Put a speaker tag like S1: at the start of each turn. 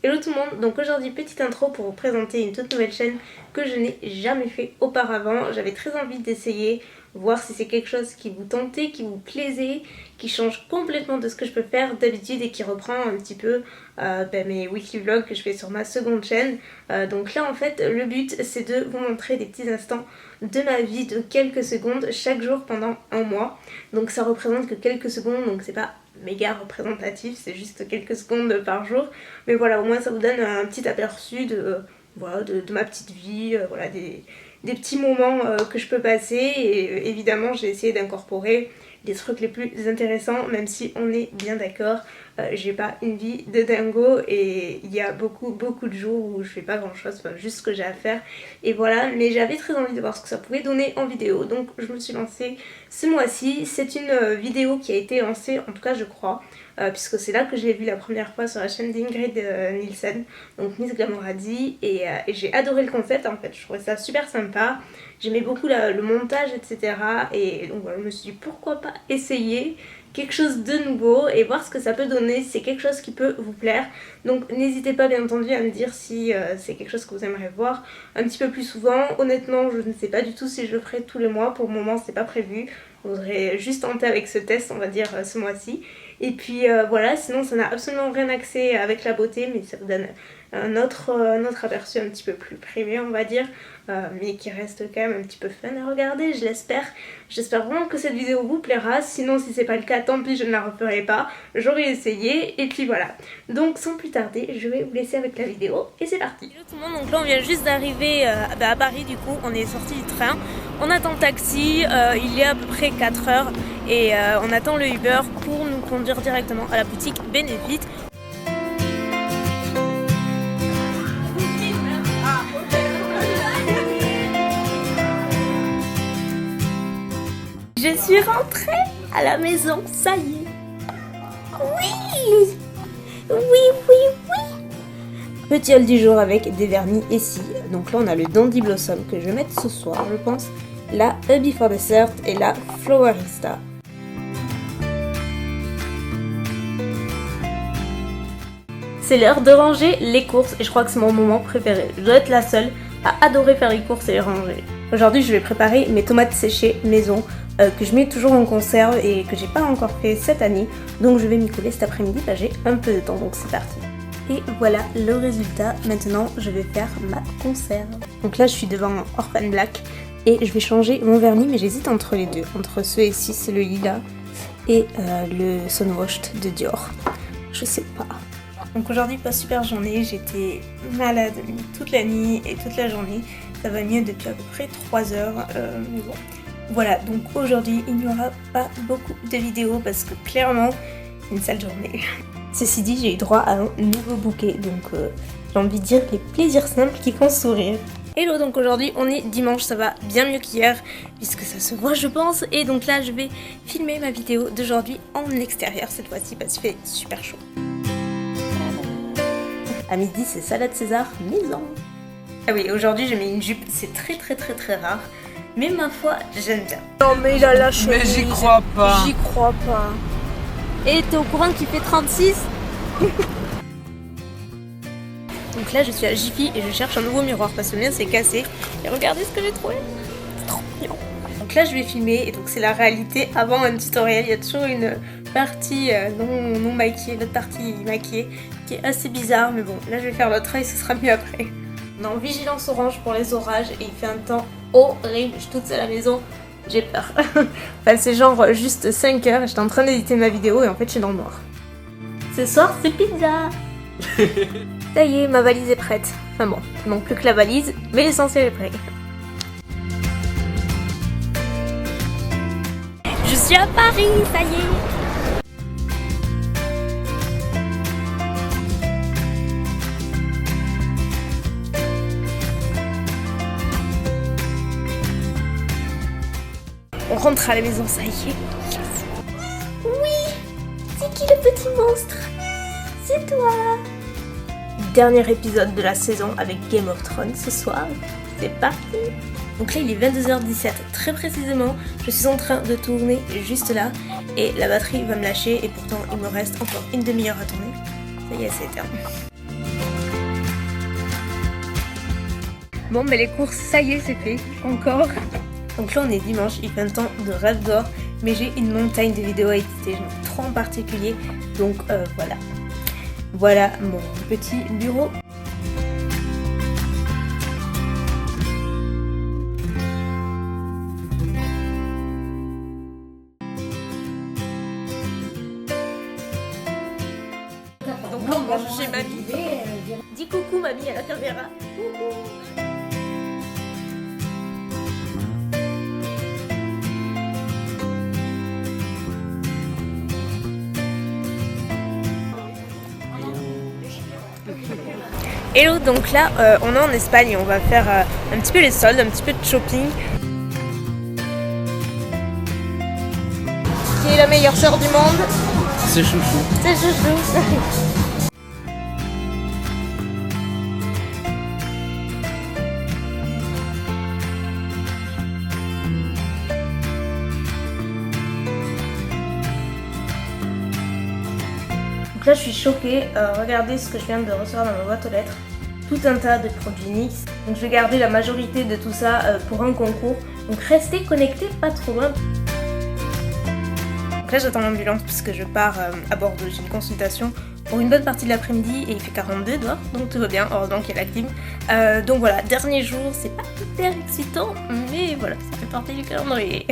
S1: Hello tout le monde, donc aujourd'hui petite intro pour vous présenter une toute nouvelle chaîne que je n'ai jamais fait auparavant. J'avais très envie d'essayer, voir si c'est quelque chose qui vous tentait, qui vous plaisait, qui change complètement de ce que je peux faire d'habitude et qui reprend un petit peu mes weekly vlogs que je fais sur ma seconde chaîne. Donc là en fait le but c'est de vous montrer des petits instants de ma vie de quelques secondes chaque jour pendant un mois. Donc ça représente que quelques secondes, donc c'est pas méga représentatif, c'est juste quelques secondes par jour, mais voilà, au moins ça vous donne un petit aperçu de ma petite vie, voilà, des petits moments que je peux passer. Et évidemment j'ai essayé d'incorporer les trucs les plus intéressants, même si on est bien d'accord, j'ai pas une vie de dingo et il y a beaucoup de jours où je fais pas grand chose, enfin juste ce que j'ai à faire et voilà. Mais j'avais très envie de voir ce que ça pouvait donner en vidéo, donc je me suis lancée ce mois-ci. C'est une vidéo qui a été lancée, en tout cas je crois, puisque c'est là que je l'ai vue la première fois sur la chaîne d'Ingrid Nielsen, donc Miss Glamouradi, et j'ai adoré le concept en fait, je trouvais ça super sympa, j'aimais beaucoup le montage etc. Et donc voilà, je me suis dit pourquoi pas essayer quelque chose de nouveau et voir ce que ça peut donner, si c'est quelque chose qui peut vous plaire. Donc n'hésitez pas bien entendu à me dire si c'est quelque chose que vous aimeriez voir un petit peu plus souvent. Honnêtement je ne sais pas du tout si je le ferai tous les mois, pour le moment c'est pas prévu. Je voudrais juste tenter avec ce test on va dire ce mois-ci. Et puis voilà, sinon ça n'a absolument rien accès avec la beauté, mais ça vous donne un autre aperçu un petit peu plus privé on va dire, mais qui reste quand même un petit peu fun à regarder, je l'espère. J'espère vraiment que cette vidéo vous plaira, sinon si c'est pas le cas tant pis, je ne la referai pas, j'aurais essayé et puis voilà. Donc sans plus tarder, je vais vous laisser avec la vidéo et c'est parti. Hello tout le monde, donc là on vient juste d'arriver à Paris, du coup on est sorti du train, on attend le taxi, il est à peu près 4 heures et on attend le Uber pour nous conduire directement à la boutique Benefit. Je suis rentrée à la maison, ça y est. Oui, oui. Petit haul du jour avec des vernis et cils. Donc là on a le Dandy Blossom que je vais mettre ce soir je pense, la A Before Dessert et la Flowerista. C'est l'heure de ranger les courses et je crois que c'est mon moment préféré. Je dois être la seule à adorer faire les courses et les ranger. Aujourd'hui je vais préparer mes tomates séchées maison que je mets toujours en conserve et que j'ai pas encore fait cette année. Donc je vais m'y coller cet après-midi, là j'ai un peu de temps donc c'est parti. Et voilà le résultat, maintenant je vais faire ma conserve. Donc là je suis devant Orphan Black et je vais changer mon vernis, mais j'hésite entre les deux, entre ceux-ci, c'est le lilas et le Sunwashed de Dior. Je sais pas. Donc aujourd'hui pas super journée, j'étais malade toute la nuit et toute la journée. Ça va mieux depuis à peu près 3 heures, mais bon. Voilà, donc aujourd'hui il n'y aura pas beaucoup de vidéos parce que clairement c'est une sale journée. Ceci dit, j'ai eu droit à un nouveau bouquet, donc j'ai envie de dire les plaisirs simples qui font sourire. Hello, donc aujourd'hui on est dimanche, ça va bien mieux qu'hier puisque ça se voit je pense. Et donc là je vais filmer ma vidéo d'aujourd'hui en extérieur cette fois-ci parce qu'il fait super chaud. À midi c'est salade César maison. Ah oui, aujourd'hui j'ai mis une jupe, c'est très rare. Mais ma foi, j'aime bien. Non mais il a lâché.
S2: Mais j'y crois pas.
S1: J'y crois pas. Et t'es au courant qu'il fait 36? Donc là je suis à Jiffy et je cherche un nouveau miroir parce que le mien s'est cassé. Et regardez ce que j'ai trouvé. C'est trop mignon. Donc là je vais filmer et donc c'est la réalité avant un tutoriel. Il y a toujours une partie non maquillée, l'autre partie maquillée qui est assez bizarre. Mais bon, là je vais faire l'autre et ce sera mieux après. On est en vigilance orange pour les orages et il fait un temps horrible, je suis toute seule à la maison, j'ai peur. Enfin c'est genre juste 5 heures, j'étais en train d'éditer ma vidéo et en fait je suis dans le noir. Ce soir c'est pizza. Ça y est, ma valise est prête. Enfin bon, il manque plus que la valise, mais l'essentiel est prêt. Je suis à Paris, ça y est. On rentre à la maison, ça y est. Oui, c'est qui le petit monstre? C'est toi. Dernier épisode de la saison avec Game of Thrones ce soir. C'est parti. Donc là il est 22h17 très précisément. Je suis en train de tourner juste là et la batterie va me lâcher et pourtant il me reste encore une demi-heure à tourner. Ça y est, c'est éternel. Bon, mais les courses, ça y est, c'est fait. Encore. Donc là, on est dimanche, il fait un temps de rêve d'or, mais j'ai une montagne de vidéos à éditer, j'en ai 3 en particulier. Donc voilà. Voilà mon petit bureau. Donc là, on mange chez mamie. Dis coucou mamie à la caméra. Coucou. Hello, donc là on est en Espagne, on va faire un petit peu les soldes, un petit peu de shopping. Qui est la meilleure sœur du monde?
S2: C'est Chouchou.
S1: C'est Chouchou. Donc là je suis choquée, regardez ce que je viens de recevoir dans ma boîte aux lettres. Tout un tas de produits NYX. Donc je vais garder la majorité de tout ça pour un concours. Donc restez connectés, pas trop loin. Donc là j'attends l'ambulance puisque je pars à Bordeaux. J'ai une consultation pour une bonne partie de l'après-midi et il fait 42 dehors. Donc tout va bien, heureusement qu'il y a la clim. Donc voilà, dernier jour, c'est pas hyper excitant, mais voilà, ça fait partie du calendrier.